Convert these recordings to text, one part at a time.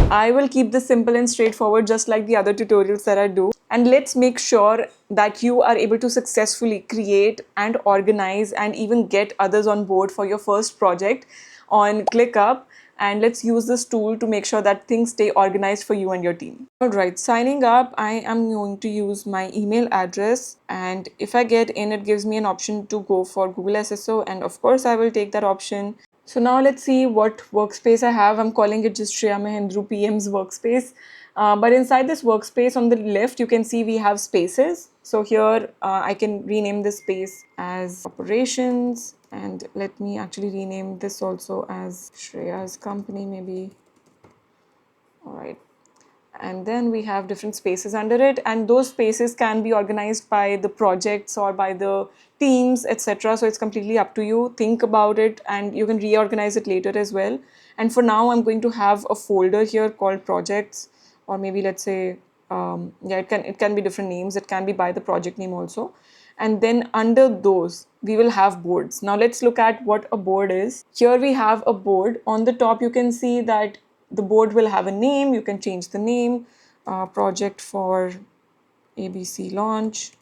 I will keep this simple and straightforward, just like the other tutorials that I do. And let's make sure that you are able to successfully create and organize and even get others on board for your first project on ClickUp. And let's use this tool to make sure that things stay organized for you and your team. Alright, signing up, I am going to use my email address, and if I get in, it gives me an option to go for Google SSO, and of course I will take that option. So now let's see what workspace I have. I'm calling it just Shreya Mahendru PM's workspace. But inside this workspace on the left, you can see we have spaces. So here I can rename this space as operations, and let me actually rename this also as Shreya's company maybe. All right. And then we have different spaces under it, and those spaces can be organized by the projects or by the teams, etc. So it's completely up to you. Think about it, and you can reorganize it later as well. And for now, I'm going to have a folder here called projects, or maybe let's say yeah, it can be different names. It can be by the project name also. And then under those we will have boards. Now let's look at what a board is. Here we have a board. On the top you can see that the board will have a name. You can change the name, project for ABC launch.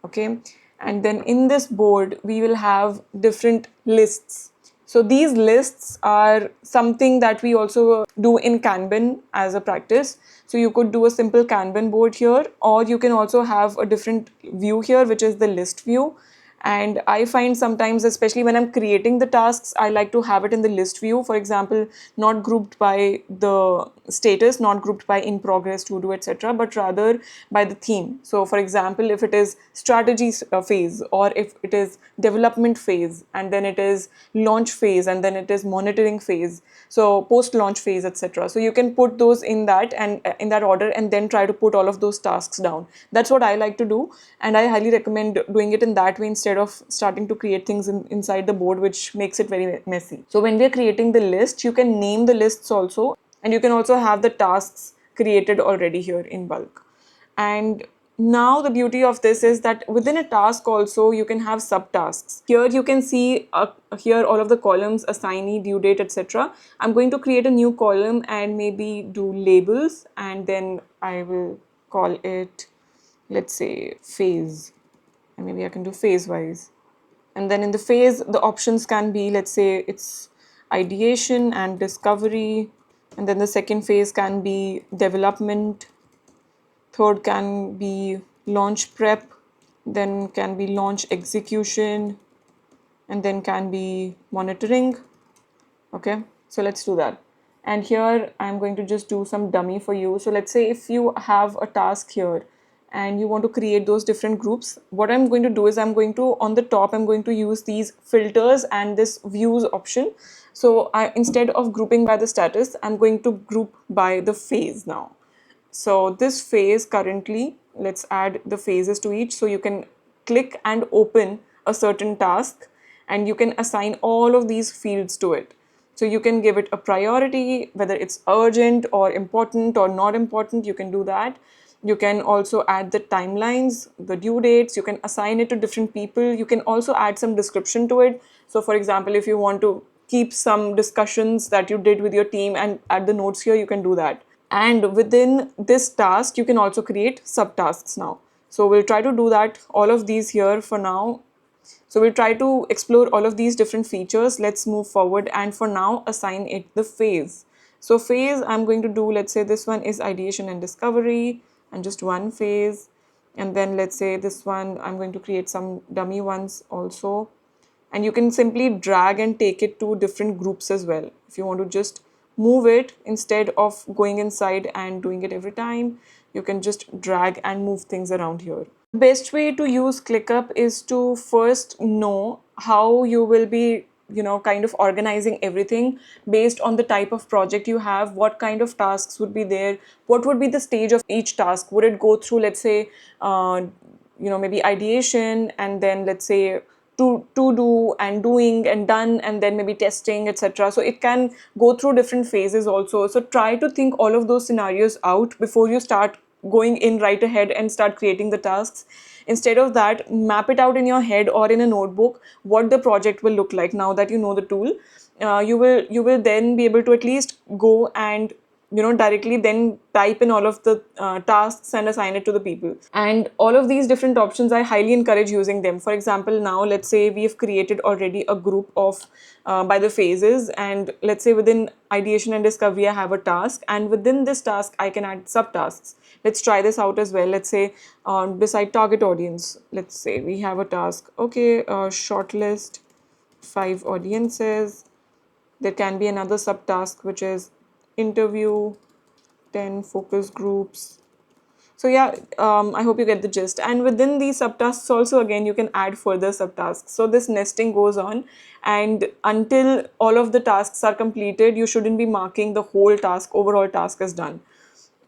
Okay, and then in this board we will have different lists. So these lists are something that we also do in Kanban as a practice. So you could do a simple Kanban board here, or you can also have a different view here, which is the list view. And I find sometimes, especially when I'm creating the tasks, I like to have it in the list view. For example, not grouped by the status, not grouped by in progress, to do, etc., but rather by the theme. So for example, if it is strategy phase, or if it is development phase, and then it is launch phase, and then it is monitoring phase, so post launch phase, etc. So you can put those in that, and in that order, and then try to put all of those tasks down. That's what I like to do, and I highly recommend doing it in that way instead of starting to create things inside the board, which makes it very messy. So when we are creating the list, you can name the lists also, and you can also have the tasks created already here in bulk. And now the beauty of this is that within a task also you can have subtasks. Here you can see here all of the columns, assignee, due date, etc. I'm going to create a new column and maybe do labels, and then I will call it, let's say, phase, and maybe I can do phase wise. And then in the phase, the options can be, let's say it's ideation and discovery, and then the second phase can be development, third can be launch prep, then can be launch execution, and then can be monitoring. Okay, so let's do that. And here I'm going to just do some dummy for you. So let's say if you have a task here and you want to create those different groups, what I'm going to do is I'm going to, on the top, I'm going to use these filters and this views option. So instead of grouping by the status, I'm going to group by the phase now. So this phase currently, let's add the phases to each. So you can click and open a certain task, and you can assign all of these fields to it. So you can give it a priority, whether it's urgent or important or not important, you can do that. You can also add the timelines, the due dates, you can assign it to different people. You can also add some description to it. So for example, if you want to keep some discussions that you did with your team and add the notes here, you can do that. And within this task, you can also create subtasks now. So we'll try to do that, all of these here for now. So we'll try to explore all of these different features. Let's move forward, and for now assign it the phase. So phase, I'm going to do, let's say this one is ideation and discovery, and just one phase. And then let's say this one, I'm going to create some dummy ones also. And you can simply drag and take it to different groups as well. If you want to just move it instead of going inside and doing it every time, you can just drag and move things around here. The best way to use ClickUp is to first know how you will be, kind of organizing everything based on the type of project you have, what kind of tasks would be there, what would be the stage of each task. Would it go through, let's say, maybe ideation, and then let's say to do and doing and done, and then maybe testing, etc. So it can go through different phases also. So try to think all of those scenarios out before you start going in right ahead and start creating the tasks. Instead of that, map it out in your head or in a notebook what the project will look like now that you know the tool, you will then be able to at least go and directly then type in all of the tasks and assign it to the people. And all of these different options, I highly encourage using them. For example, now let's say we have created already a group of by the phases, and let's say within ideation and discovery I have a task, and within this task I can add subtasks. Let's try this out as well. Let's say beside target audience, let's say we have a task, okay, shortlist 5 audiences. There can be another subtask which is interview 10 focus groups. So yeah, I hope you get the gist. And within these subtasks also, again, you can add further subtasks. So this nesting goes on, and until all of the tasks are completed, you shouldn't be marking the whole task, overall task is done.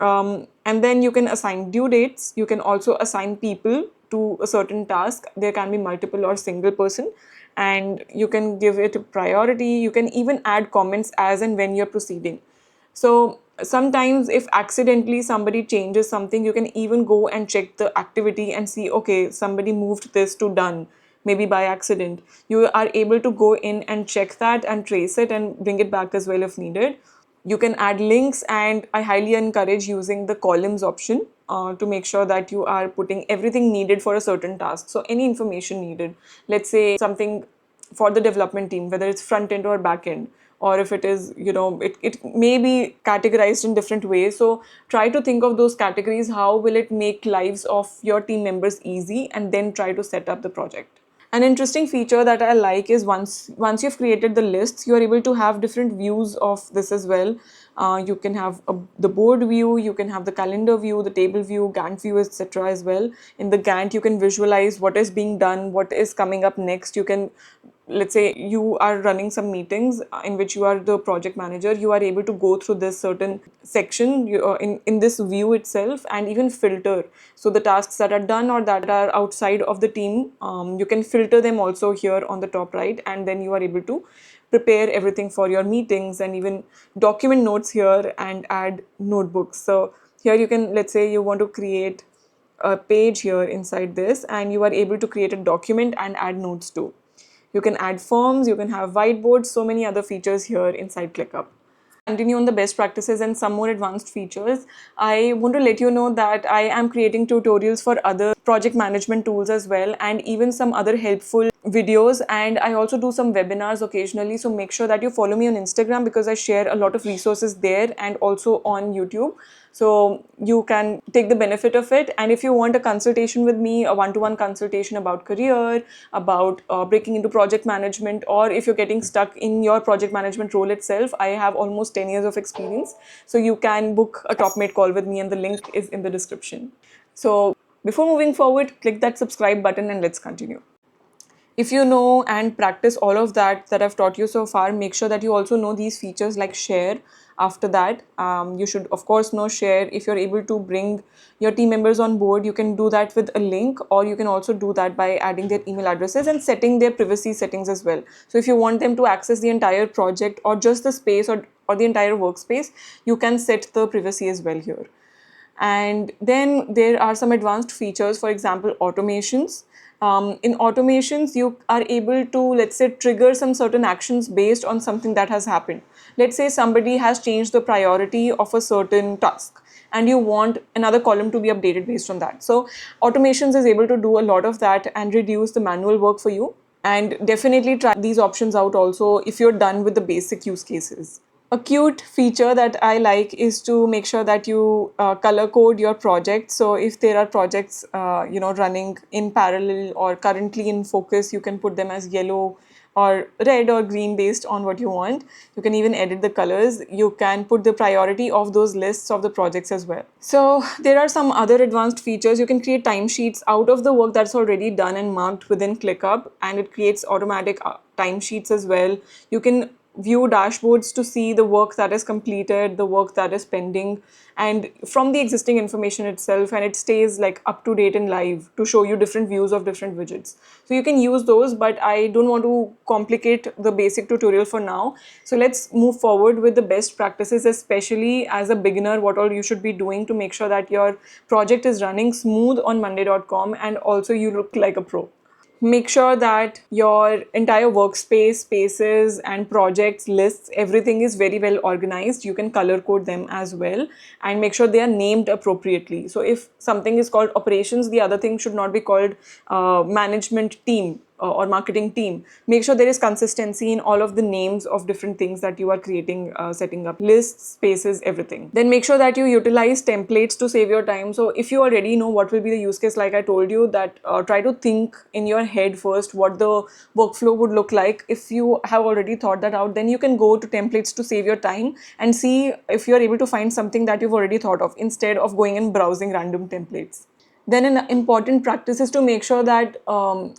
And then you can assign due dates. You can also assign people to a certain task. There can be multiple or single person, and you can give it a priority. You can even add comments as and when you're proceeding. So sometimes if accidentally somebody changes something, you can even go and check the activity and see, okay, somebody moved this to done, maybe by accident. You are able to go in and check that and trace it and bring it back as well if needed. You can add links, and I highly encourage using the columns option to make sure that you are putting everything needed for a certain task. So any information needed, let's say something for the development team, whether it's front end or back end, or if it is, it may be categorized in different ways. So try to think of those categories. How will it make lives of your team members easy? And then try to set up the project. An interesting feature that I like is once you've created the lists, you are able to have different views of this as well. You can have the board view, you can have the calendar view, the table view, Gantt view, etc. as well. In the Gantt, you can visualize what is being done, what is coming up next. You can, let's say you are running some meetings in which you are the project manager, you are able to go through this certain section in this view itself, and even filter. So the tasks that are done or that are outside of the team, you can filter them also here on the top right, and then you are able to prepare everything for your meetings and even document notes here and add notebooks. So here you can, let's say you want to create a page here inside this, and you are able to create a document and add notes too. You can add forms, you can have whiteboards, so many other features here inside ClickUp. Continue on the best practices and some more advanced features, I want to let you know that I am creating tutorials for other project management tools as well, and even some other helpful videos, and I also do some webinars occasionally. So make sure that you follow me on Instagram, because I share a lot of resources there, and also on YouTube, so you can take the benefit of it. And if you want a consultation with me, a one-to-one consultation about career, about breaking into project management, or if you're getting stuck in your project management role itself, I have almost 10 years of experience. So you can book a top mate call with me, and the link is in the description. So before moving forward, click that subscribe button and let's continue. If you know and practice all of that I've taught you so far, make sure that you also know these features like share. After that, you should of course know share. If you're able to bring your team members on board, you can do that with a link, or you can also do that by adding their email addresses and setting their privacy settings as well. So if you want them to access the entire project or just the space, or the entire workspace, you can set the privacy as well here. And then there are some advanced features, for example, automations. In automations, you are able to, let's say, trigger some certain actions based on something that has happened. Let's say somebody has changed the priority of a certain task, and you want another column to be updated based on that. So automations is able to do a lot of that and reduce the manual work for you. And definitely try these options out also if you're done with the basic use cases. A cute feature that I like is to make sure that you color code your project. So if there are projects running in parallel or currently in focus, you can put them as yellow or red or green based on what you want. You can even edit the colors. You can put the priority of those lists of the projects as well. So there are some other advanced features. You can create timesheets out of the work that's already done and marked within ClickUp, and it creates automatic timesheets as well. You can view dashboards to see the work that is completed, the work that is pending, and from the existing information itself, and it stays like up to date and live to show you different views of different widgets. So you can use those, but I don't want to complicate the basic tutorial for now. So let's move forward with the best practices, especially as a beginner, what all you should be doing to make sure that your project is running smooth on monday.com and also you look like a pro. Make sure that your entire workspace, spaces, and projects lists, everything is very well organized. You can color code them as well, and make sure they are named appropriately. So if something is called operations, the other thing should not be called management team or marketing team. Make sure there is consistency in all of the names of different things that you are creating, setting up lists, spaces, everything. Then make sure that you utilize templates to save your time. So if you already know what will be the use case, like I told you, that try to think in your head first what the workflow would look like. If you have already thought that out, then you can go to templates to save your time and see if you're able to find something that you've already thought of instead of going and browsing random templates. Then an important practice is to make sure that,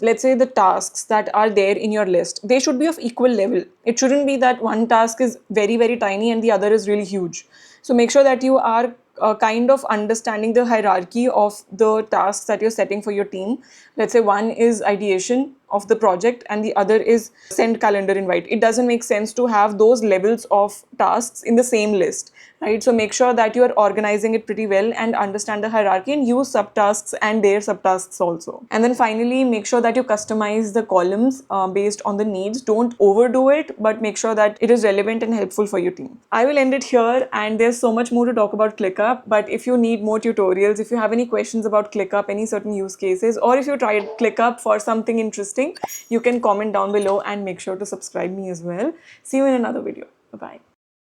let's say, the tasks that are there in your list, they should be of equal level. It shouldn't be that one task is very, very tiny and the other is really huge. So make sure that you are kind of understanding the hierarchy of the tasks that you're setting for your team. Let's say one is ideation of the project and the other is send calendar invite. It doesn't make sense to have those levels of tasks in the same list, right? So make sure that you are organizing it pretty well and understand the hierarchy and use subtasks and their subtasks also. And then finally, make sure that you customize the columns based on the needs. Don't overdo it, but make sure that it is relevant and helpful for your team. I will end it here, and there's so much more to talk about ClickUp, but if you need more tutorials, if you have any questions about ClickUp, any certain use cases, or if you tried ClickUp for something interesting, you can comment down below and make sure to subscribe me as well. See you in another video. Bye-bye.